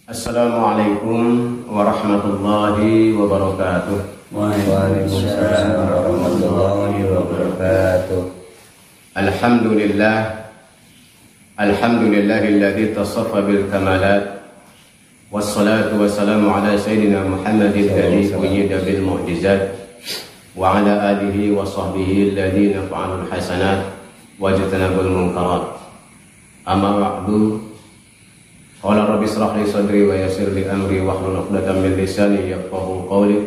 Assalamualaikum warahmatullahi wabarakatuh. Waalaikumsalam warahmatullahi wabarakatuh. Alhamdulillahilladzi tasaffa bil kamalat, wassalatu wassalamu ala sayyidina Muhammadin alladzi qayyada bil mu'jizat, wa ala alihi wa sahbihi alladzi fa'alul hasanat wajtanabul munkarat. Amma ba'du. Qala rabbi shrah li sadri wa yassir li amri wahlul 'uqdatam min lisani yafqahu qawli.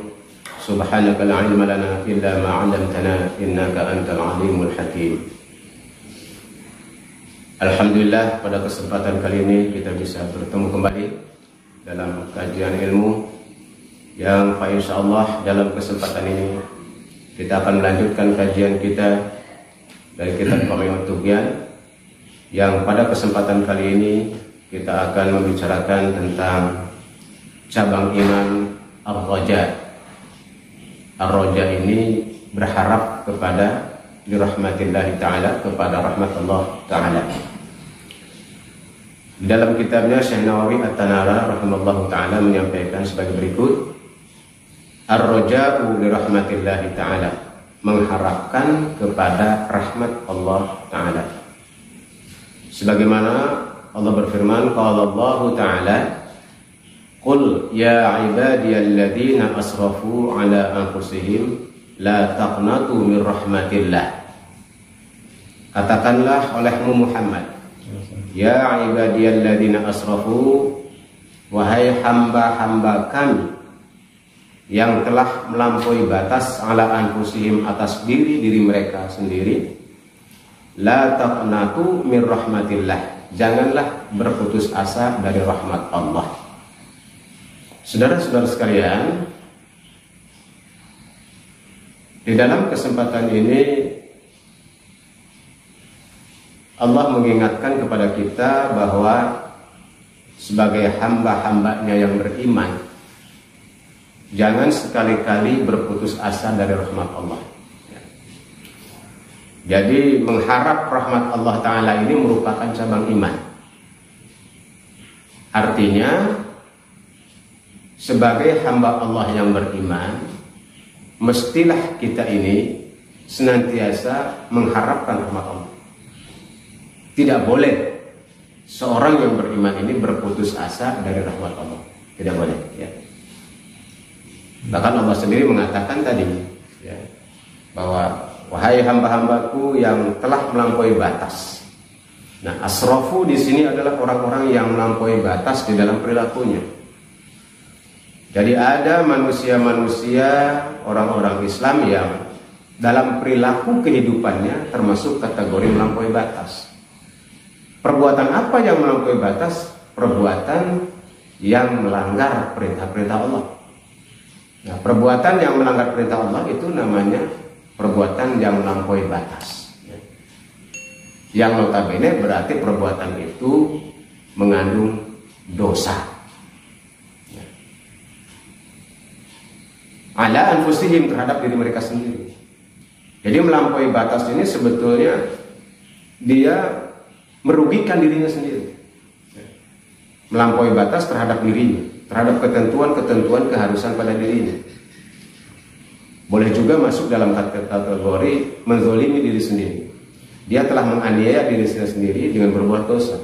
Subhanaka la ilma lana illa ma 'allamtana innaka antal alimul hakim. Alhamdulillah, pada kesempatan kali ini kita bisa bertemu kembali dalam kajian ilmu yang insyaallah dalam kesempatan ini kita akan melanjutkan kajian kita dari kitab Qamiyut Tughyan, yang pada kesempatan kali ini kita akan membicarakan tentang cabang iman ar-raja. Ar-raja ini berharap kepada dirahmatillahi ta'ala, kepada rahmat Allah ta'ala. Di dalam kitabnya Syekh Nawawi At-Tanara rahimallahu ta'ala menyampaikan sebagai berikut: ar-raja'u dirahmatillahi ta'ala, mengharapkan kepada rahmat Allah ta'ala. Sebagaimana Allah berfirman, qala Allah ta'ala, qul ya ibadiyalladzina asrafu ala anfusihim la taqnatu min rahmatillah. Katakanlah olehmu Muhammad, ya ibadiyalladzina asrafu, wahai hamba-hamba kami yang telah melampaui batas, ala anfusihim, atas diri mereka sendiri, la taqnatu min rahmatillah, janganlah berputus asa dari rahmat Allah. Saudara-saudara sekalian, di dalam kesempatan ini Allah mengingatkan kepada kita bahwa sebagai hamba-hambanya yang beriman, jangan sekali-kali berputus asa dari rahmat Allah. Jadi mengharap rahmat Allah Ta'ala ini merupakan cabang iman. Artinya sebagai hamba Allah yang beriman, mestilah kita ini senantiasa mengharapkan rahmat Allah. Tidak boleh seorang yang beriman ini berputus asa dari rahmat Allah. Tidak boleh, ya. Bahkan Allah sendiri mengatakan tadi, ya, bahwa wahai hamba-hambaku yang telah melampaui batas. Nah, asrafu di sini adalah orang-orang yang melampaui batas di dalam perilakunya. Jadi ada manusia-manusia, orang-orang Islam yang dalam perilaku kehidupannya termasuk kategori melampaui batas. Perbuatan apa yang melampaui batas? Perbuatan yang melanggar perintah-perintah Allah. Nah, perbuatan yang melanggar perintah Allah itu namanya perbuatan yang melampaui batas, yang notabene berarti perbuatan itu mengandung dosa. Ala anfusihim, terhadap diri mereka sendiri. Jadi melampaui batas ini sebetulnya dia merugikan dirinya sendiri. Melampaui batas terhadap dirinya, terhadap ketentuan-ketentuan keharusan pada dirinya. Boleh juga masuk dalam kategori menzolimi diri sendiri. Dia telah menganiaya diri sendiri dengan berbuat dosa.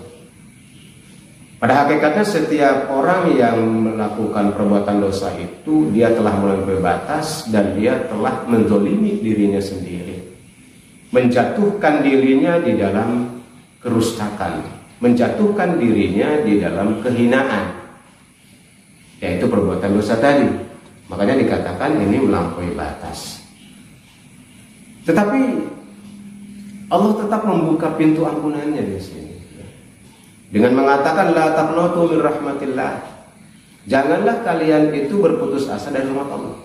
Pada hakikatnya setiap orang yang melakukan perbuatan dosa itu dia telah melampaui batas dan dia telah menzolimi dirinya sendiri, menjatuhkan dirinya di dalam kerusakan, menjatuhkan dirinya di dalam kehinaan, yaitu perbuatan dosa tadi. Makanya dikatakan ini melampaui batas. Tetapi Allah tetap membuka pintu ampunannya di sini dengan mengatakan la taqnatu min rahmatillah. Janganlah kalian itu berputus asa dari rahmat Allah.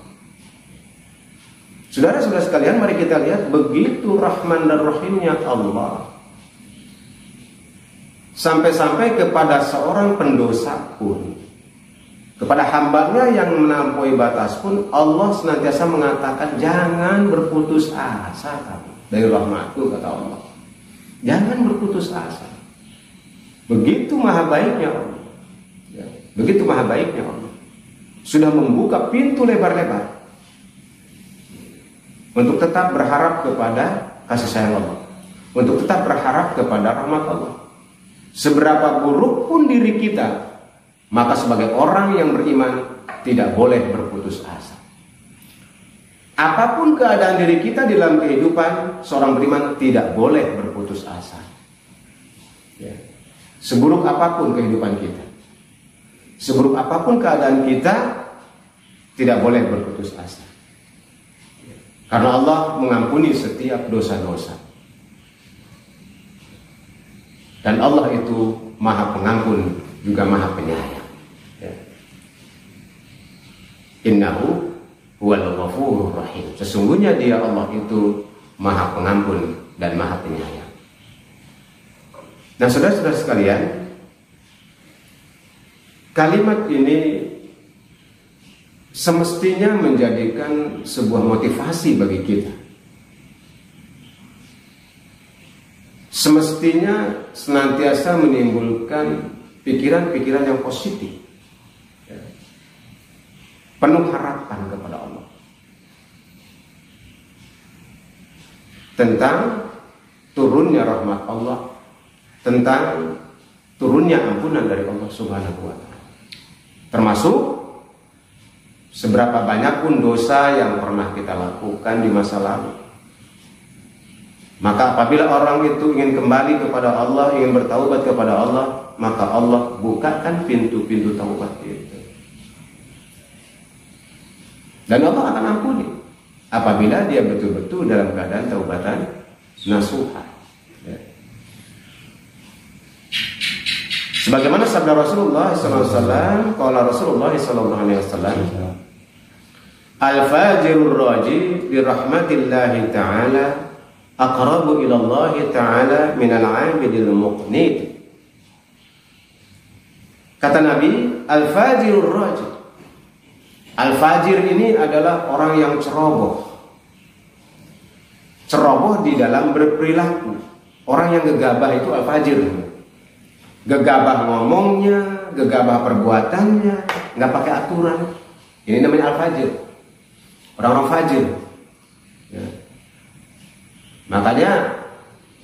Saudara-saudara sekalian, mari kita lihat begitu Rahman dan Rahimnya Allah. Sampai-sampai kepada seorang pendosa pun, kepada hambanya yang melampaui batas pun, Allah senantiasa mengatakan, jangan berputus asa kamu dari rahmatku, kata Allah. Jangan berputus asa. Begitu maha baiknya Allah. Ya, begitu maha baiknya Allah. Sudah membuka pintu lebar-lebar untuk tetap berharap kepada kasih sayang Allah, untuk tetap berharap kepada rahmat Allah. Seberapa buruk pun diri kita, maka sebagai orang yang beriman tidak boleh berputus asa. Apapun keadaan diri kita dalam kehidupan, seorang beriman tidak boleh berputus asa. Ya. Seburuk apapun kehidupan kita, seburuk apapun keadaan kita, tidak boleh berputus asa. Karena Allah mengampuni setiap dosa-dosa. Dan Allah itu maha pengampun, juga maha penyayang. Ya. Innahu huwal ghafurur rahim. Sesungguhnya dia Allah itu maha pengampun dan maha penyayang. Nah, saudara-saudara sekalian, kalimat ini semestinya menjadikan sebuah motivasi bagi kita. Semestinya senantiasa menimbulkan pikiran-pikiran yang positif, ya. Penuh harapan kepada Allah tentang turunnya rahmat Allah, tentang turunnya ampunan dari Allah Subhanahu wa Ta'ala. Termasuk seberapa banyak pun dosa yang pernah kita lakukan di masa lalu, maka apabila orang itu ingin kembali kepada Allah, ingin bertaubat kepada Allah, maka Allah bukakan pintu-pintu taubat itu. Dan Allah akan ampuni apabila dia betul-betul dalam keadaan taubatan nasuha. Ya. Sebagaimana sabda Rasulullah SAW, qala Rasulullah SAW, al-fajirur raji bi rahmatillahi ta'ala aqrabu ila Allah Ta'ala minal 'abidil muqnid. Kata Nabi, al-fajirur rajid. Al-fajir ini adalah orang yang ceroboh. Ceroboh di dalam berperilaku. Orang yang gegabah itu al-fajir. Gegabah ngomongnya, gegabah perbuatannya, nggak pakai aturan. Ini namanya al-fajir. Orang-orang fajir. Ya. Makanya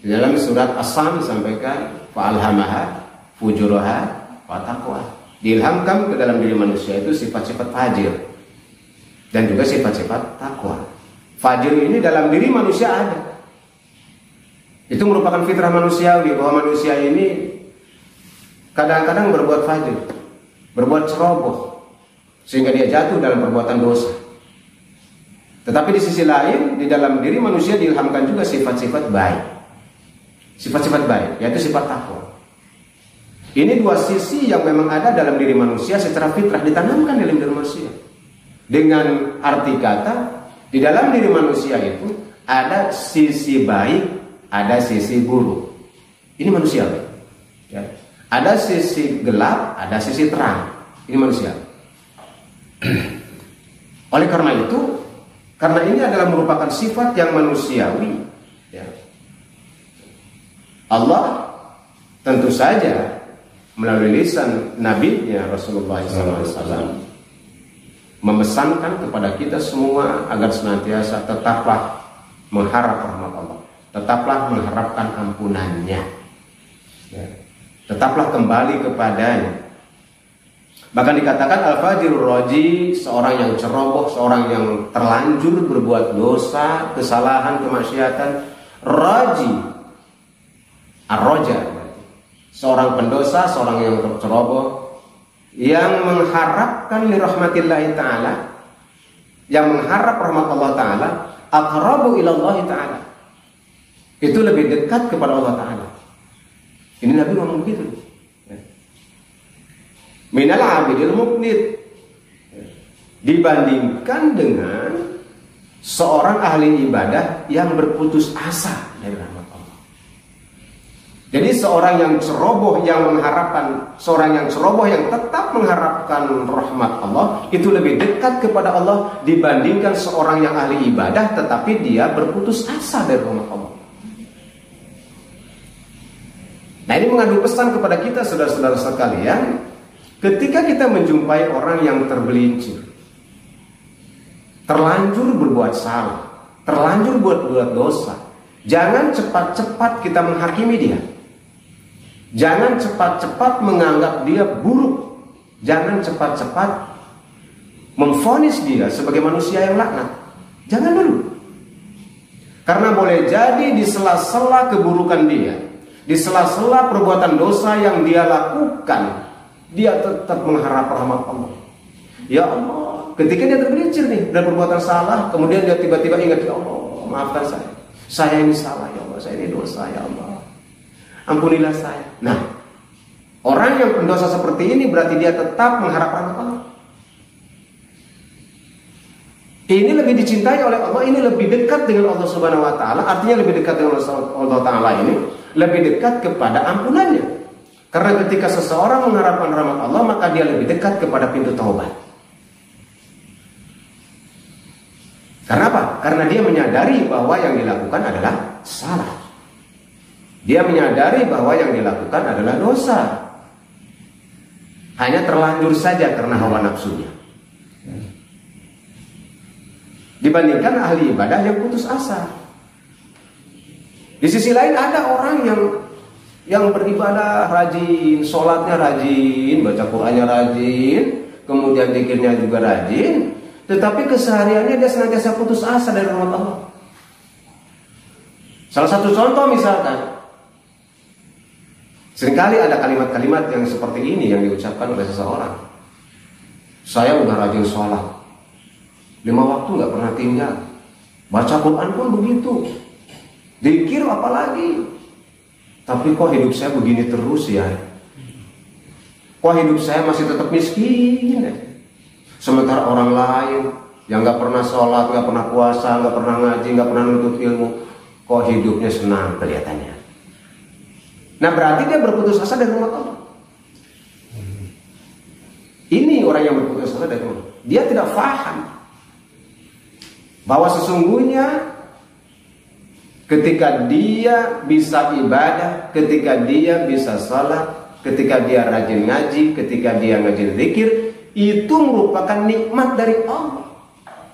di dalam surat As-Sam disampaikan fa'alhamaha fujuraha wa taqwa. Diilhamkan ke dalam diri manusia itu sifat-sifat fajir dan juga sifat-sifat takwa. Fajir ini dalam diri manusia ada. Itu merupakan fitrah manusiawi, bahwa manusia ini kadang-kadang berbuat fajir, berbuat ceroboh, sehingga dia jatuh dalam perbuatan dosa. Tetapi di sisi lain, di dalam diri manusia diilhamkan juga sifat-sifat baik. Sifat-sifat baik, yaitu sifat takwa. Ini dua sisi yang memang ada dalam diri manusia secara fitrah, ditanamkan dalam diri manusia. Dengan arti kata, di dalam diri manusia itu ada sisi baik, ada sisi buruk. Ini manusia. Ya. Ada sisi gelap, ada sisi terang. Ini manusia. Oleh karena itu, karena ini adalah merupakan sifat yang manusiawi, ya, Allah tentu saja melalui lisan Nabi-Nya Rasulullah SAW memesankan kepada kita semua agar senantiasa tetaplah mengharap rahmat Allah, tetaplah mengharapkan ampunannya, ya, tetaplah kembali kepadanya. Bahkan dikatakan al-fajirur raji, seorang yang ceroboh, seorang yang terlanjur berbuat dosa, kesalahan, kemaksiatan. Raji, ar-raja, seorang pendosa, seorang yang ceroboh, yang mengharapkan li rahmatillahi ta'ala, yang mengharap rahmat Allah Ta'ala, aqrabu ila Allah Ta'ala, itu lebih dekat kepada Allah Ta'ala. Ini Nabi ngomong begitu. Minal 'abidil muqnid, dibandingkan dengan seorang ahli ibadah yang berputus asa dari rahmat Allah. Jadi seorang yang ceroboh yang mengharapkan, seorang yang ceroboh yang tetap mengharapkan rahmat Allah itu lebih dekat kepada Allah dibandingkan seorang yang ahli ibadah tetapi dia berputus asa dari rahmat Allah. Nah, ini mengandung pesan kepada kita saudara-saudara sekalian, ketika kita menjumpai orang yang tergelincir, terlanjur berbuat salah, terlanjur buat dosa, jangan cepat-cepat kita menghakimi dia. Jangan cepat-cepat menganggap dia buruk. Jangan cepat-cepat memvonis dia sebagai manusia yang laknat. Jangan dulu. Karena boleh jadi di sela-sela keburukan dia, di sela-sela perbuatan dosa yang dia lakukan, dia tetap mengharap rahmat Allah. Ya Allah, ketika dia tergelincir nih dan perbuatan salah, kemudian dia tiba-tiba ingat, ya Allah, maafkan saya. Saya ini salah, ya Allah, saya ini dosa, ya Allah. Ampunilah saya. Nah, orang yang pendosa seperti ini berarti dia tetap mengharap rahmat Allah. Ini lebih dicintai oleh Allah, ini lebih dekat dengan Allah Subhanahu wa taala, artinya lebih dekat dengan Allah taala ini lebih dekat kepada ampunannya. Karena ketika seseorang mengharapkan rahmat Allah, maka dia lebih dekat kepada pintu taubat. Karena apa? Karena dia menyadari bahwa yang dilakukan adalah salah. Dia menyadari bahwa yang dilakukan adalah dosa. Hanya terlanjur saja karena hawa nafsunya. Dibandingkan ahli ibadah yang putus asa. Di sisi lain ada orang yang beribadah rajin, sholatnya rajin, baca Qur'annya rajin, kemudian zikirnya juga rajin, tetapi kesehariannya dia senantiasa putus asa dari rahmat Allah. Salah satu contoh misalkan, seringkali ada kalimat-kalimat yang seperti ini yang diucapkan oleh seseorang. Saya udah rajin sholat, 5 waktu gak pernah tinggal, baca Quran pun begitu, zikir apalagi, tapi kok hidup saya begini terus ya? Kok hidup saya masih tetap miskin ya? Sementara orang lain yang gak pernah sholat, gak pernah puasa, gak pernah ngaji, gak pernah nuntut ilmu, kok hidupnya senang kelihatannya. Nah, berarti dia berputus asa dari rahmat Allah. Ini orang yang berputus asa dari rahmat Allah. Dia tidak paham bahwa sesungguhnya ketika dia bisa ibadah, ketika dia bisa salat, ketika dia rajin ngaji, ketika dia rajin zikir, itu merupakan nikmat dari Allah.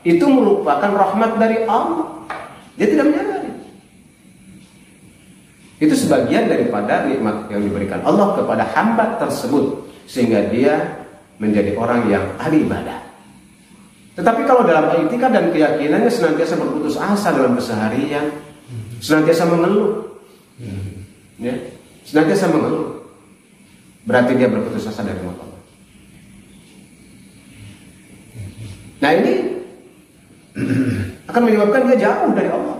Itu merupakan rahmat dari Allah. Dia tidak menyadari. Itu sebagian daripada nikmat yang diberikan Allah kepada hamba tersebut, sehingga dia menjadi orang yang ahli ibadah. Tetapi kalau dalam etika dan keyakinannya senantiasa berputus asa dalam keseharian, senantiasa mengeluh, ya, senantiasa mengeluh, berarti dia berputus asa dari rahmat Allah. Nah, ini akan menyebabkan dia jauh dari Allah,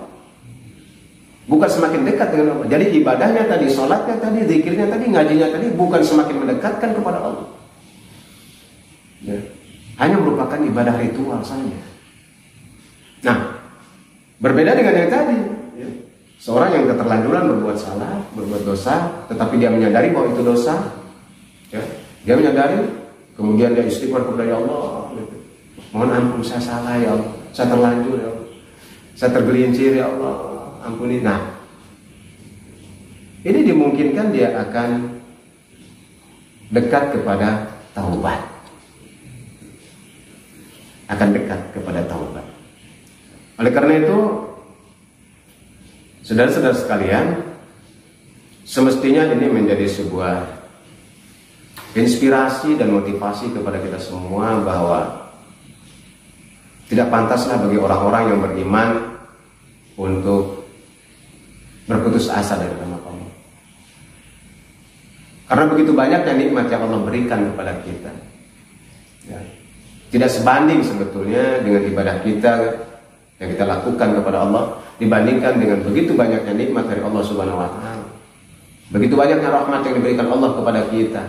bukan semakin dekat dengan Allah. Jadi ibadahnya tadi, sholatnya tadi, zikirnya tadi, ngajinya tadi bukan semakin mendekatkan kepada Allah, ya, hanya merupakan ibadah ritual saja. Nah, berbeda dengan yang tadi, ya, seorang yang keterlanjuran berbuat salah, berbuat dosa, tetapi dia menyadari bahwa itu dosa, ya, dia menyadari, kemudian dia istighfar kepada Allah, gitu. Mohon ampun, saya salah ya Allah, saya terlanjur ya Allah, saya tergelincir ya Allah, ampuni. Nah, ini dimungkinkan dia akan dekat kepada taubat, akan dekat kepada taubat. Oleh karena itu, saudara-saudara sekalian, semestinya ini menjadi sebuah inspirasi dan motivasi kepada kita semua bahwa tidak pantaslah bagi orang-orang yang beriman untuk berputus asa dari rahmat Allah. Karena begitu banyaknya nikmat yang Allah berikan kepada kita, ya, tidak sebanding sebetulnya dengan ibadah kita yang kita lakukan kepada Allah dibandingkan dengan begitu banyaknya nikmat dari Allah Subhanahu wa taala. Begitu banyaknya rahmat yang diberikan Allah kepada kita,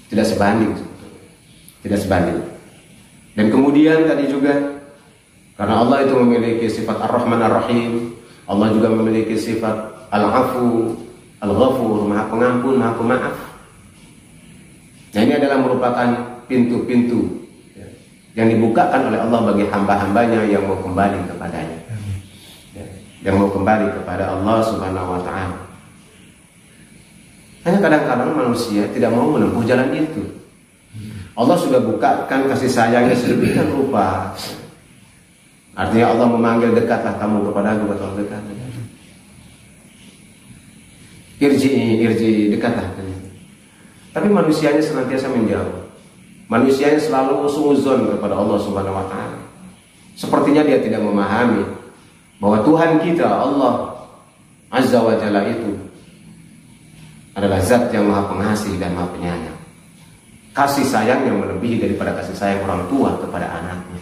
tidak sebanding sebetulnya. Tidak sebanding. Dan kemudian tadi juga Karena Allah itu memiliki sifat Ar-Rahman Ar-Rahim. Allah juga memiliki sifat Al-Afu, Al-Ghafur, Maha Pengampun, Maha Pemaaf. Nah, ini adalah merupakan pintu-pintu yang dibukakan oleh Allah bagi hamba-hambanya yang mau kembali kepadanya, yang mau kembali kepada Allah Subhanahu wa Ta'ala. Hanya kadang-kadang manusia tidak mau menempuh jalan itu. Allah sudah bukakan kasih sayangnya sedemikian rupa. Artinya Allah memanggil, dekatlah kamu kepada aku, betul dekat. Irji, dekatlah. Tapi manusianya senantiasa menjauh. Manusianya selalu husnuzon kepada Allah Subhanahu wa Ta'ala. Sepertinya dia tidak memahami bahwa Tuhan kita, Allah Azza wa Jalla itu adalah zat yang maha pengasih dan maha penyayang. Kasih sayang yang melebihi daripada kasih sayang orang tua kepada anaknya.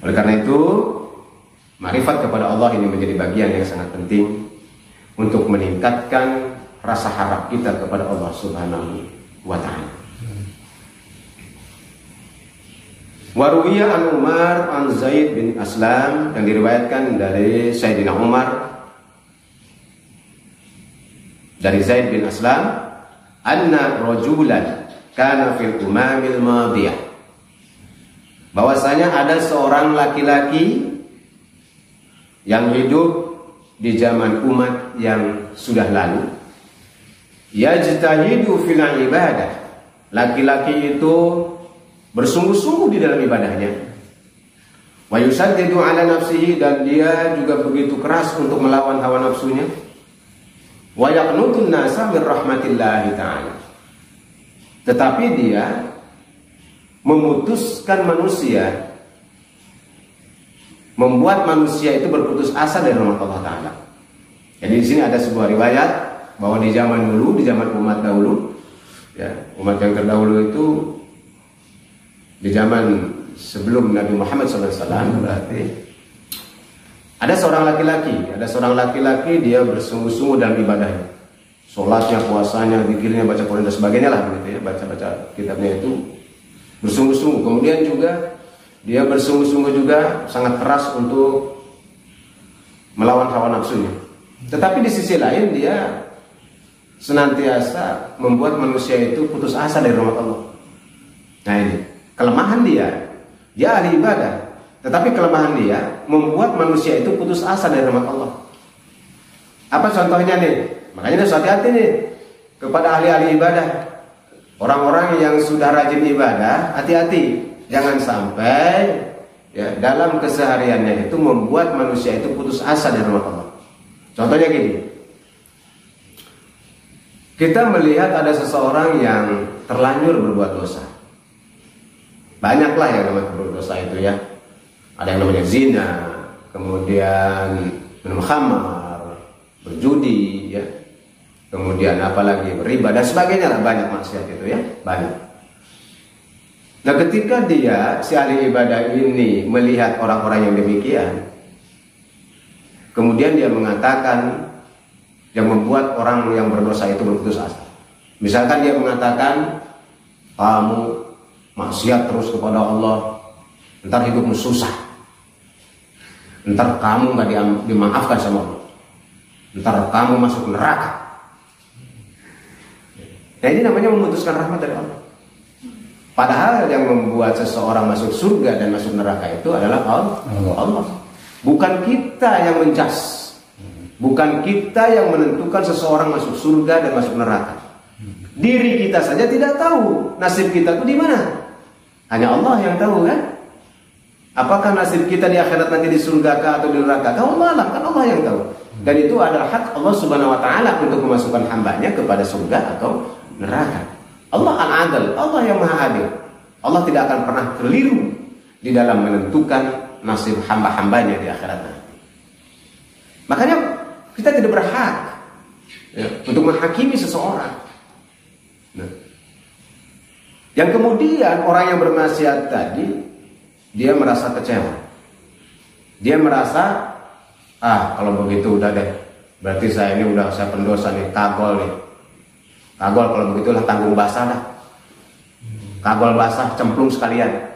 Oleh karena itu, marifat kepada Allah ini menjadi bagian yang sangat penting untuk meningkatkan rasa harap kita kepada Allah Subhanahu wa Ta'ala. Waruwiya an Umar an Zaid bin Aslam, yang diriwayatkan dari Sayyidina Umar dari Zaid bin Aslam, anna rajulan kana fil umamil madiyah, bahwasanya ada seorang laki-laki yang hidup di zaman umat yang sudah lalu, yajtahidu fil ibadah, laki-laki itu bersungguh-sungguh di dalam ibadahnya, wa yusaddidu ala nafsihi, dan dia juga begitu keras untuk melawan hawa nafsunya, wa yaqnutun nasa min rahmatillahi ta'ala, tetapi dia memutuskan manusia, membuat manusia itu berputus asa dari rahmat Allah Ta'ala. Jadi di sini ada sebuah riwayat bahwa di zaman dulu, di zaman umat dahulu, ya, umat yang terdahulu itu di zaman sebelum Nabi Muhammad SAW, berarti ada seorang laki-laki, dia bersungguh-sungguh dalam ibadahnya, sholatnya, puasanya, zikirnya, baca Quran dan sebagainya lah, begitu ya, baca kitabnya itu bersungguh-sungguh. Kemudian juga dia bersungguh-sungguh juga sangat keras untuk melawan hawa nafsunya. Tetapi di sisi lain dia senantiasa membuat manusia itu putus asa dari rahmat Allah. Nah, ini kelemahan dia ahli ibadah, tetapi kelemahan dia membuat manusia itu putus asa dari rahmat Allah. Apa contohnya nih? Makanya harus hati-hati nih kepada ahli-ahli ibadah. Orang-orang yang sudah rajin ibadah, hati-hati, jangan sampai ya dalam kesehariannya itu membuat manusia itu putus asa dari rahmat Allah. Contohnya gini, kita melihat ada seseorang yang terlanjur berbuat dosa. Banyaklah yang namanya berbuat dosa itu ya. Ada yang namanya zina, kemudian minum khamar, berjudi, ya. Kemudian apalagi riba dan sebagainya lah, banyak maksiat itu ya, banyak. Nah, ketika dia si ahli ibadah ini melihat orang-orang yang demikian, kemudian dia mengatakan, yang membuat orang yang berdosa itu berputus asa. Misalkan dia mengatakan, kamu maksiat terus kepada Allah, ntar hidupmu susah, ntar kamu nggak dimaafkan sama Allah, ntar kamu masuk neraka. Nah, ini namanya memutuskan rahmat dari Allah. Padahal yang membuat seseorang masuk surga dan masuk neraka itu adalah Allah. Bukan kita yang menjas, bukan kita yang menentukan seseorang masuk surga dan masuk neraka. Diri kita saja tidak tahu nasib kita itu di mana. Hanya Allah yang tahu, kan? Apakah nasib kita di akhirat nanti di surga kah atau di neraka? Allah lah, kan Allah yang tahu. Dan itu adalah hak Allah Subhanahu wa Ta'ala untuk memasukkan hambanya kepada surga atau neraka. Allah al-adil, Allah yang maha adil. Allah tidak akan pernah keliru di dalam menentukan nasib hamba-hambanya di akhirat nanti. Makanya kita tidak berhak ya, untuk menghakimi seseorang. Nah, yang kemudian orang yang bermaksiat tadi, dia merasa kecewa. Dia merasa, kalau begitu udah deh, berarti saya pendosa nih, kagol nih. Kagol kalau begitulah, tanggung basah dah. kagol basah cemplung sekalian,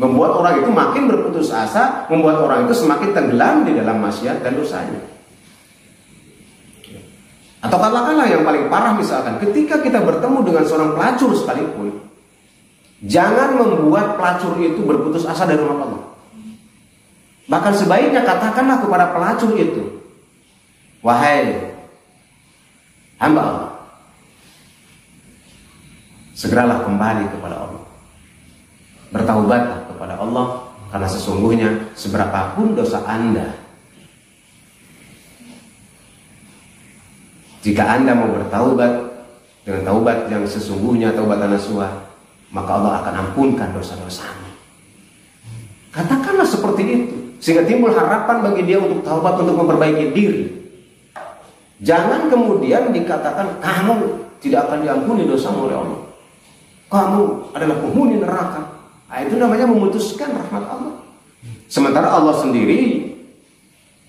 membuat orang itu makin berputus asa, membuat orang itu semakin tenggelam di dalam maksiat dan dosanya. Atau katakanlah yang paling parah, misalkan ketika kita bertemu dengan seorang pelacur sekalipun, jangan membuat pelacur itu berputus asa dari rahmat Allah. Bahkan sebaiknya katakanlah kepada pelacur itu, wahai hamba Allah, segeralah kembali kepada Allah, bertaubatlah kepada Allah, karena sesungguhnya seberapapun dosa Anda, jika Anda mau bertaubat dengan taubat yang sesungguhnya, taubat nasuha, maka Allah akan ampunkan dosa-dosanya. Katakanlah seperti itu, sehingga timbul harapan bagi dia untuk taubat, untuk memperbaiki diri. Jangan kemudian dikatakan kamu tidak akan diampuni dosamu oleh Allah, kamu adalah penghuni neraka. Nah, itu namanya memutuskan rahmat Allah. Sementara Allah sendiri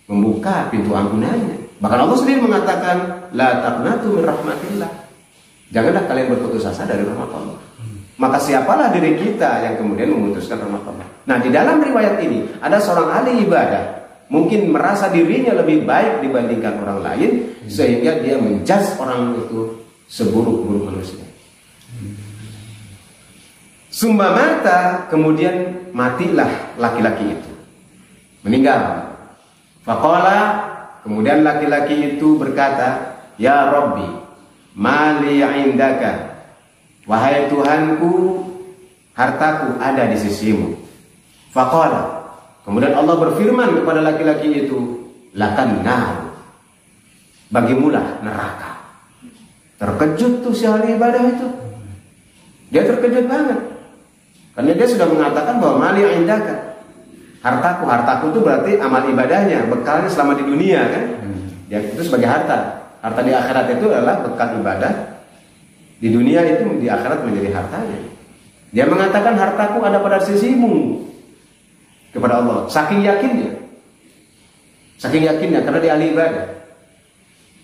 membuka pintu ampunannya. Bahkan Allah sendiri mengatakan, la taqnatu min rahmatillah. Janganlah kalian berputus asa dari rahmat Allah. Maka siapalah diri kita yang kemudian memutuskan rahmat Allah. Nah, di dalam riwayat ini ada seorang ahli ibadah, mungkin merasa dirinya lebih baik dibandingkan orang lain, sehingga dia menjudge orang itu seburuk-buruk manusia. Summa mata, kemudian matilah laki-laki itu, meninggal. Faqala, kemudian laki-laki itu berkata, ya Rabbi, mali indaka, wahai Tuhanku, hartaku ada di sisimu. Faqala, kemudian Allah berfirman kepada laki-laki itu, lakan nar, bagimulah neraka. Terkejut tuh si ahli ibadah itu. Dia terkejut banget, karena dia sudah mengatakan bahwa mali indaka, hartaku itu berarti amal ibadahnya, bekalnya selama di dunia kan. Ya, itu sebagai harta. Harta di akhirat itu adalah bekal ibadah. Di dunia itu, di akhirat menjadi hartanya. Dia mengatakan hartaku ada pada sisimu kepada Allah. Saking yakinnya karena dia ahli ibadah.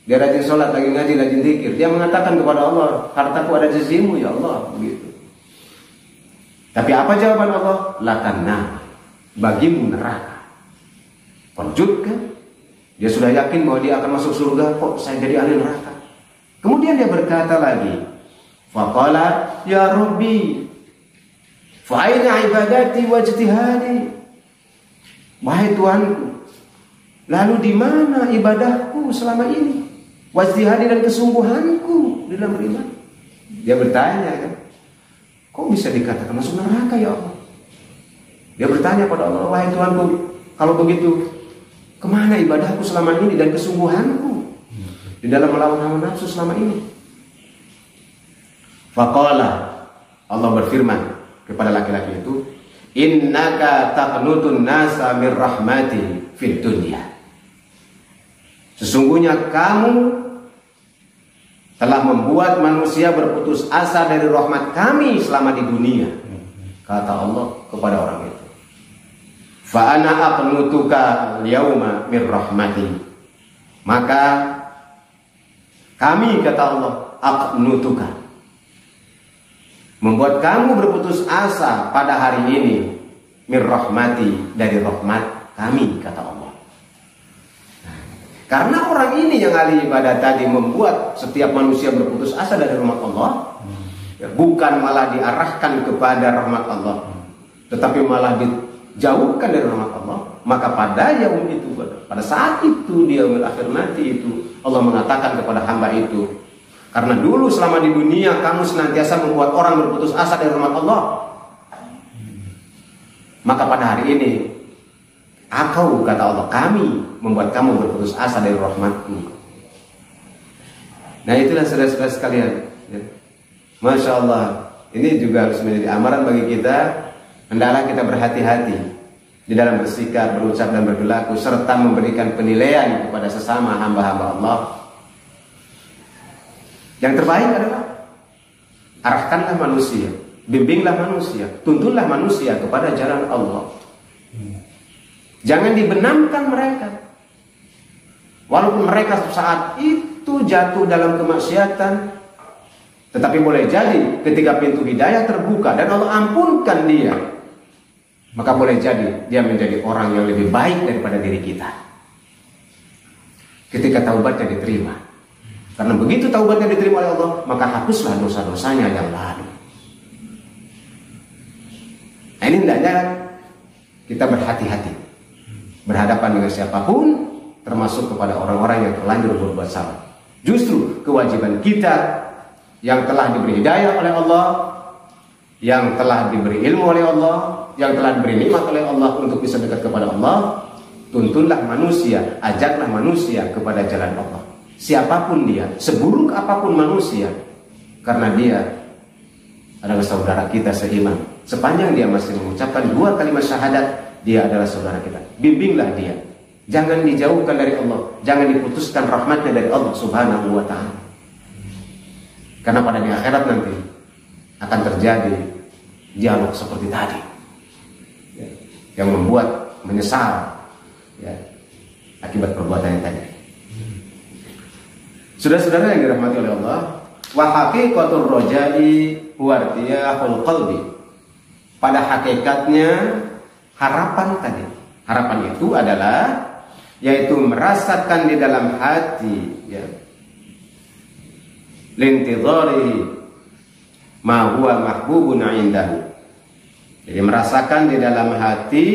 Dia rajin sholat, lagi ngaji, rajin zikir. Dia mengatakan kepada Allah, hartaku ada di sisimu ya Allah, begitu. Tapi apa jawaban Allah? Lakanna, bagimu neraka. Terkejut kan? Dia sudah yakin bahwa dia akan masuk surga, kok saya jadi ahli neraka? Kemudian dia berkata lagi, faqala ya Rabbi, fa aina ibadati wa ijtihadi. Wahai Tuhanku, lalu di mana ibadahku selama ini? Wa ijtihadi, dan kesungguhanku dalam beriman. Dia bertanya kan, kok bisa dikatakan masuk neraka ya Allah? Dia bertanya pada Allah, wahai Tuhanku, kalau begitu, kemana ibadahku selama ini dan kesungguhanku di dalam melawan hawa nafsu selama ini? Faqala, Allah berfirman kepada laki-laki itu, innaka taqnutun nasa mir rahmati fid dunya. Sesungguhnya kamu telah membuat manusia berputus asa dari rahmat kami selama di dunia, kata Allah kepada orang itu. Fa ana aqnutuka al-yauma mir rahmati. Maka kami, kata Allah, aqnutuka, membuat kamu berputus asa pada hari ini, mir rahmati, dari rahmat kami, kata Allah. Karena orang ini yang ahli ibadah tadi membuat setiap manusia berputus asa dari rahmat Allah, bukan malah diarahkan kepada rahmat Allah, tetapi malah dijauhkan dari rahmat Allah. Maka pada yaum itu, pada saat itu, di yaumil akhir nanti itu, Allah mengatakan kepada hamba itu, karena dulu selama di dunia kamu senantiasa membuat orang berputus asa dari rahmat Allah, maka pada hari ini aku, kata Allah, kami membuat kamu berputus asa dari rahmatku. Nah, itulah saudara-saudara sekalian, ya. Masya Allah, ini juga harus menjadi amaran bagi kita. Hendaklah kita berhati-hati di dalam bersikap, berucap, dan berperilaku, serta memberikan penilaian kepada sesama hamba-hamba Allah. Yang terbaik adalah arahkanlah manusia, bimbinglah manusia, tuntunlah manusia kepada jalan Allah. Jangan dibenamkan mereka, walaupun mereka saat itu jatuh dalam kemaksiatan, Tetapi boleh jadi ketika pintu hidayah terbuka dan Allah ampunkan dia, maka boleh jadi dia menjadi orang yang lebih baik daripada diri kita ketika taubatnya diterima. Karena begitu taubatnya diterima oleh Allah, maka hapuslah dosa-dosanya yang lalu. Nah, ini hendaknya kita berhati-hati berhadapan dengan siapapun, termasuk kepada orang-orang yang terlanjur berbuat salah. Justru kewajiban kita yang telah diberi hidayah oleh Allah, yang telah diberi ilmu oleh Allah, yang telah diberi nikmat oleh Allah untuk bisa dekat kepada Allah, tuntunlah manusia, ajaklah manusia kepada jalan Allah. Siapapun dia, seburuk apapun manusia, karena dia adalah saudara kita seiman. Sepanjang dia masih mengucapkan 2 kalimat syahadat, dia adalah saudara kita. Bimbinglah dia, jangan dijauhkan dari Allah, jangan diputuskan rahmatnya dari Allah Subhanahu wa ta'ala. Karena pada di akhirat nanti akan terjadi dialog seperti tadi, yang membuat menyesal akibat perbuatan yang tadi. Saudara-saudara yang dirahmati oleh Allah, wa haqiqatur rajai wartiyahul qalbi. Pada hakikatnya harapan tadi, harapan itu adalah yaitu merasakan di dalam hati, lintidhari ma huwa mahbubun indahu. Jadi merasakan di dalam hati,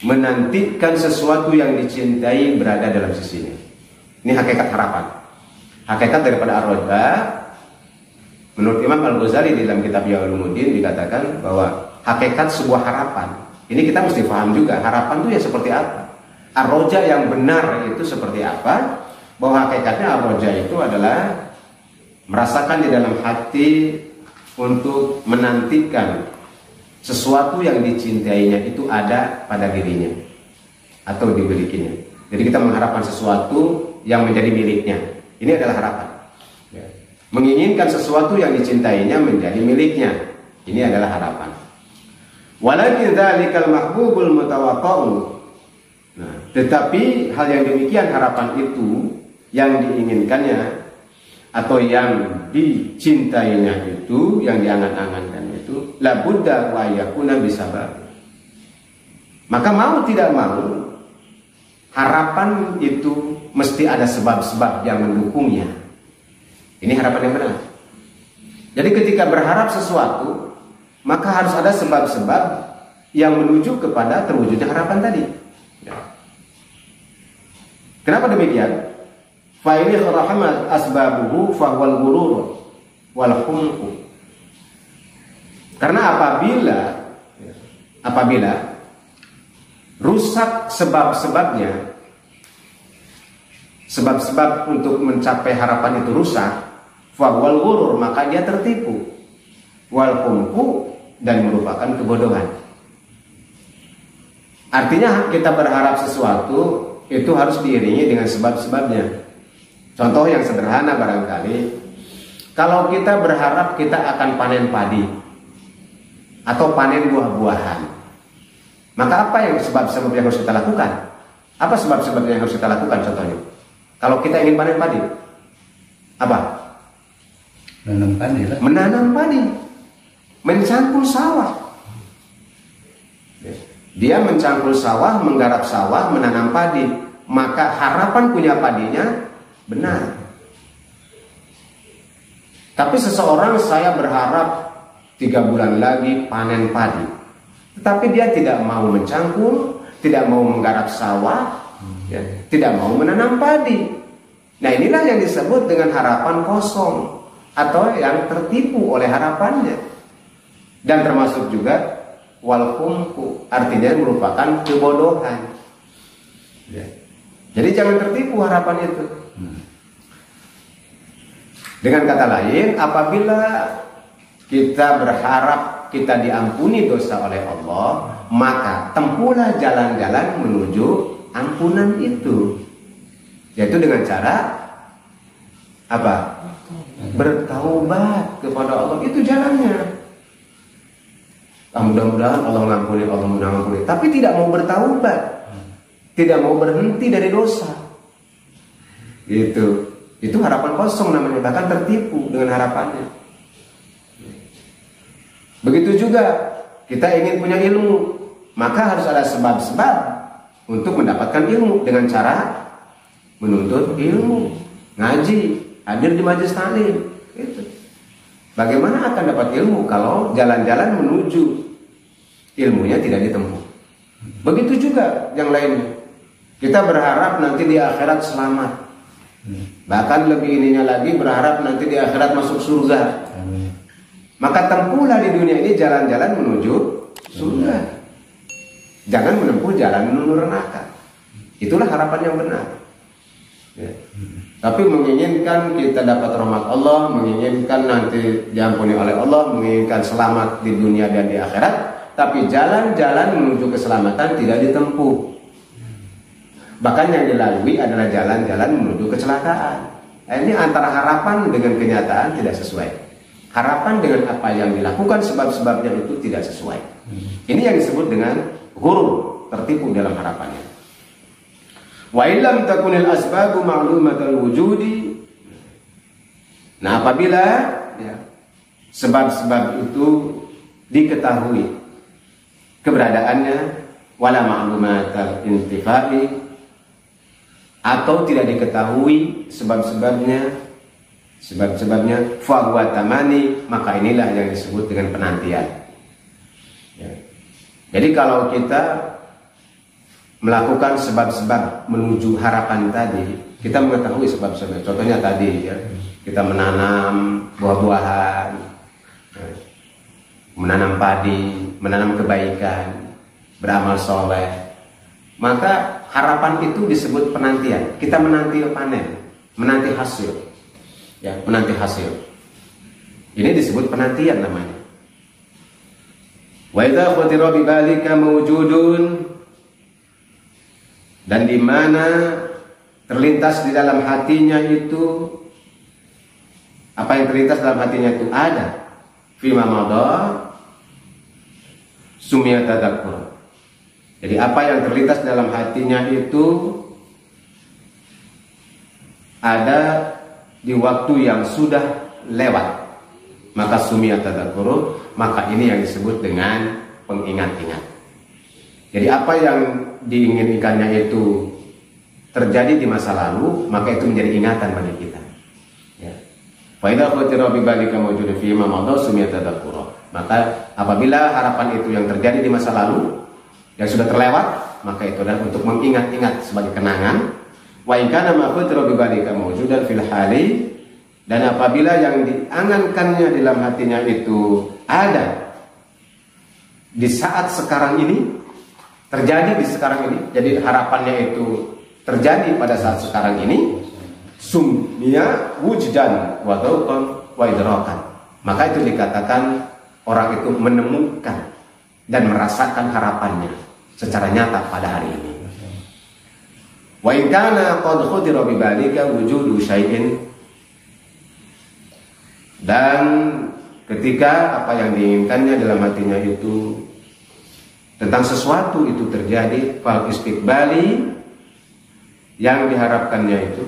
menantikan sesuatu yang dicintai berada dalam sisinya. Ini hakikat harapan. Hakikat daripada ar-raja, menurut Imam Al-Ghazali di dalam kitab Ihya Ulumuddin dikatakan bahwa hakikat sebuah harapan, ini kita mesti paham juga, harapan itu ya seperti apa. Ar-raja yang benar itu seperti apa? Bahwa hakikatnya ar-raja itu adalah merasakan di dalam hati untuk menantikan sesuatu yang dicintainya itu ada pada dirinya atau dimilikinya. Jadi kita mengharapkan sesuatu yang menjadi miliknya. Ini adalah harapan. Menginginkan sesuatu yang dicintainya menjadi miliknya. Ini adalah harapan. Walakin dzalikal mahbubul mutawaqqa'u. Nah, tetapi hal yang demikian, harapan itu yang diinginkannya atau yang dicintainya itu, yang diangan-angankan itu, la budda wa yakuna bisabab. Maka mau tidak mau, harapan itu mesti ada sebab-sebab yang mendukungnya. Ini harapan yang benar. Jadi ketika berharap sesuatu, maka harus ada sebab-sebab yang menuju kepada terwujudnya harapan tadi. Kenapa demikian? Fa'ili rahmat asbabuhu fahwal gurur wal humqu. Karena apabila rusak sebab-sebabnya, sebab-sebab untuk mencapai harapan itu rusak, fahwal gurur, maka dia tertipu, wal humqu, dan merupakan kebodohan. Artinya kita berharap sesuatu itu harus diiringi dengan sebab-sebabnya. Contoh yang sederhana barangkali, kalau kita berharap kita akan panen padi atau panen buah-buahan, maka apa yang sebab-sebab yang harus kita lakukan? Apa sebab-sebab yang harus kita lakukan contohnya? Kalau kita ingin panen padi, apa? Menanam padi lah. Menanam padi, mencangkul sawah. Dia mencangkul sawah, menggarap sawah, menanam padi, maka harapan punya padinya benar. Tapi seseorang, saya berharap 3 bulan lagi panen padi, tetapi dia tidak mau mencangkul, tidak mau menggarap sawah, tidak mau menanam padi. Nah, inilah yang disebut dengan harapan kosong atau yang tertipu oleh harapannya. Dan termasuk juga wal humqu, artinya merupakan kebodohan. Jadi jangan tertipu harapan itu. Dengan kata lain, apabila kita berharap kita diampuni dosa oleh Allah, maka tempuhlah jalan-jalan menuju ampunan itu, yaitu dengan cara apa? Bertaubat kepada Allah. Itu jalannya. Mudah-mudahan Allah mengampuni, Allah mengampuni, tapi tidak mau bertaubat, tidak mau berhenti dari dosa, gitu. Itu harapan kosong namanya, bahkan tertipu dengan harapannya. Begitu juga kita ingin punya ilmu, maka harus ada sebab-sebab untuk mendapatkan ilmu dengan cara menuntut ilmu, ngaji, hadir di majelis taklim. Gitu. Bagaimana akan dapat ilmu kalau jalan-jalan menuju ilmunya tidak ditempuh? Begitu juga yang lainnya. Kita berharap nanti di akhirat selamat. Bahkan lebih ininya lagi berharap nanti di akhirat masuk surga. Maka tempuhlah di dunia ini jalan-jalan menuju surga. Jangan menempuh jalan menuju neraka. Itulah harapan yang benar. Ya. Tapi menginginkan kita dapat rahmat Allah, menginginkan nanti diampuni oleh Allah, menginginkan selamat di dunia dan di akhirat, tapi jalan-jalan menuju keselamatan tidak ditempuh. Bahkan yang dilalui adalah jalan-jalan menuju kecelakaan. Ini antara harapan dengan kenyataan tidak sesuai. Harapan dengan apa yang dilakukan sebab-sebabnya itu tidak sesuai. Ini yang disebut dengan ghurur, tertipu dalam harapannya. Wa illam takunil asbabu ma'lumatal wujudi. Nah, apabila ya, sebab-sebab itu diketahui keberadaannya, wala ma'lumatal intifa'i, atau tidak diketahui sebab-sebabnya, fa huwa tamani, maka inilah yang disebut dengan penantian. Ya. Jadi kalau kita melakukan sebab-sebab menuju harapan tadi, kita mengetahui sebab-sebab. Contohnya tadi ya, kita menanam buah-buahan, menanam padi, menanam kebaikan, beramal soleh. Maka harapan itu disebut penantian. Kita menanti panen, menanti hasil. Ya, menanti hasil. Ini disebut penantian namanya. Wa idza khutira bi balika mawjudun, dan di mana terlintas di dalam hatinya itu, apa yang terlintas dalam hatinya itu ada fima madha sumya tadakkur. Jadi apa yang terlintas dalam hatinya itu ada di waktu yang sudah lewat, maka sumya tadakkur, maka ini yang disebut dengan pengingat-ingat. Jadi apa yang diinginkannya itu terjadi di masa lalu, maka itu menjadi ingatan bagi kita. Ya. Fa idza khutira bi balika mawjudun fi ma madha sumiyat tadhakkura. Maka apabila harapan itu yang terjadi di masa lalu yang sudah terlewat, maka itu adalah untuk mengingat-ingat sebagai kenangan. Wa in kana ma khutira bi balika mawjudan fil hali, dan apabila yang diangankannya dalam hatinya itu ada di saat sekarang ini, terjadi di sekarang ini, jadi harapannya itu terjadi pada saat sekarang ini, summiya wujdan wa dhauqan wa idrakan, maka itu dikatakan orang itu menemukan dan merasakan harapannya secara nyata pada hari ini. Wa in kana qad khudira bi balika wujudu syai'in, dan ketika apa yang diinginkannya dalam hatinya itu tentang sesuatu itu terjadi, fal istiqbali, yang diharapkannya itu,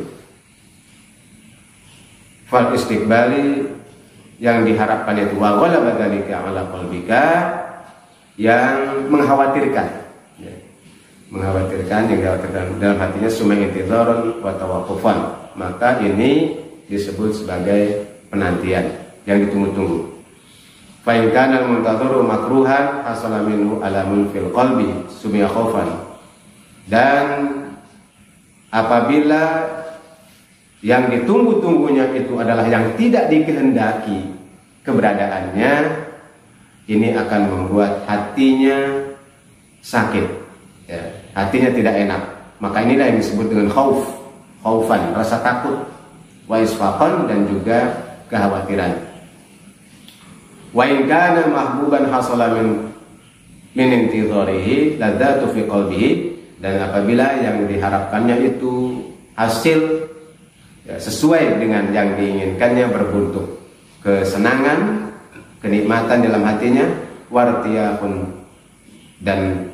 fal istiqbali, yang diharapkannya itu, wa ghalaba dzalika ala qalbika, yang mengkhawatirkan, ya, mengkhawatirkan, yang dikhawatirkan dalam hatinya, summa intidharun wa tawaqqufan, maka ini disebut sebagai penantian yang ditunggu-tunggu. Fa in kana al-muntadhiru makruhan hasala minhu alamun fil qalbi sumya khaufan, dan apabila yang ditunggu-tunggunya itu adalah yang tidak dikehendaki keberadaannya, ini akan membuat hatinya sakit, ya, hatinya tidak enak. Maka inilah yang disebut dengan khaufan, rasa takut, wa isfaqan, dan juga kekhawatiran. Wa in kana mahbuban hasala min intidharihi ladzatu fi qalbihi, dan apabila yang diharapkannya itu hasil, ya, sesuai dengan yang diinginkannya, berbentuk kesenangan, kenikmatan dalam hatinya, wartiyahun, dan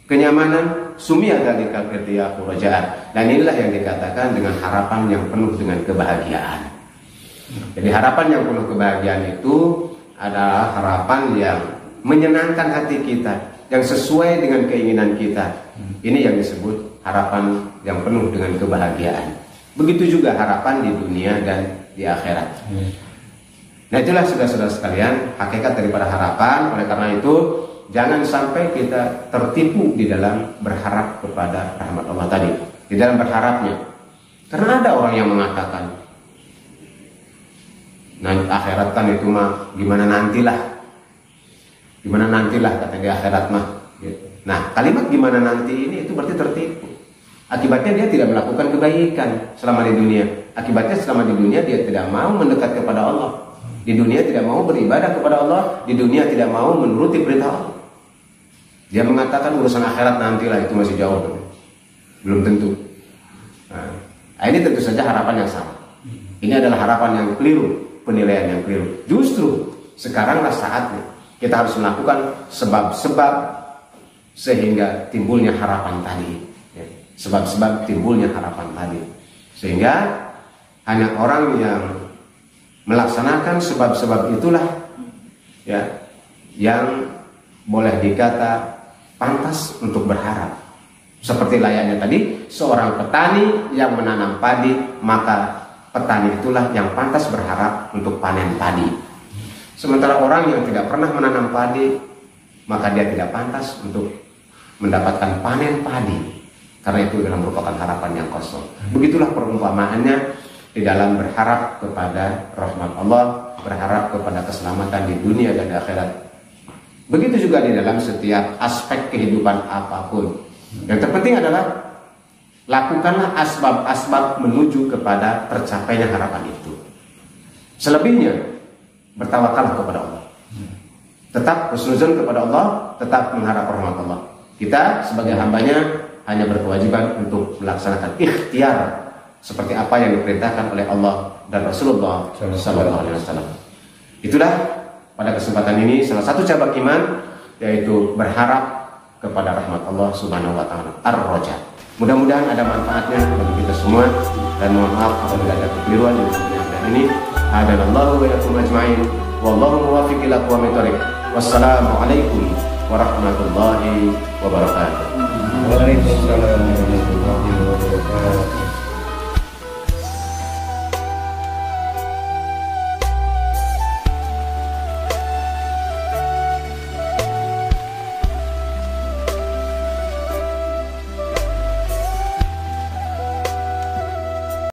kenyamanan, sumia dzalika irtiyaqu raja'an. Dan inilah yang dikatakan dengan harapan yang penuh dengan kebahagiaan. Jadi harapan yang penuh kebahagiaan itu adalah harapan yang menyenangkan hati kita, yang sesuai dengan keinginan kita. Ini yang disebut harapan yang penuh dengan kebahagiaan. Begitu juga harapan di dunia dan di akhirat. Nah, itulah saudara-saudara sekalian hakikat daripada harapan. Oleh karena itu, jangan sampai kita tertipu di dalam berharap kepada rahmat Allah tadi, di dalam berharapnya. Karena ada orang yang mengatakan, nah akhirat kan itu mah gimana nantilah kata di akhirat mah. Nah, kalimat gimana nanti ini itu berarti tertipu. Akibatnya dia tidak melakukan kebaikan selama di dunia. Akibatnya selama di dunia dia tidak mau mendekat kepada Allah. Di dunia tidak mau beribadah kepada Allah. Di dunia tidak mau menuruti perintah Allah. Dia mengatakan urusan akhirat nantilah, itu masih jauh, belum tentu. Nah, ini tentu saja harapan yang salah. Ini adalah harapan yang keliru, penilaian yang keliru. Justru sekaranglah saatnya kita harus melakukan sebab-sebab sehingga timbulnya harapan tadi. Sebab-sebab timbulnya harapan tadi. Sehingga hanya orang yang melaksanakan sebab-sebab itulah ya yang boleh dikata pantas untuk berharap. Seperti layaknya tadi, seorang petani yang menanam padi, maka petani itulah yang pantas berharap untuk panen padi. Sementara orang yang tidak pernah menanam padi, maka dia tidak pantas untuk mendapatkan panen padi. Karena itu adalah merupakan harapan yang kosong. Begitulah perumpamaannya di dalam berharap kepada rahmat Allah, berharap kepada keselamatan di dunia dan di akhirat. Begitu juga di dalam setiap aspek kehidupan apapun. Yang terpenting adalah lakukanlah asbab-asbab menuju kepada tercapainya harapan itu. Selebihnya bertawakallah kepada Allah. Tetap husnuzon kepada Allah, tetap mengharap rahmat Allah. Kita sebagai hambanya hanya berkewajiban untuk melaksanakan ikhtiar seperti apa yang diperintahkan oleh Allah dan Rasulullah SAW. Itulah pada kesempatan ini salah satu cabang iman, yaitu berharap kepada rahmat Allah Subhanahu wa taala, ar-raja. Mudah-mudahan ada manfaatnya bagi kita semua, dan mohon maaf apabila ada kekeliruan di penyampaian ini. Hadanallahu wa iyyakum ajma'in. Wallahu muwaffiq ila aqwamit thoriq. Wassalamualaikum warahmatullahi wabarakatuh. Waalaikumsalam warahmatullahi wabarakatuh.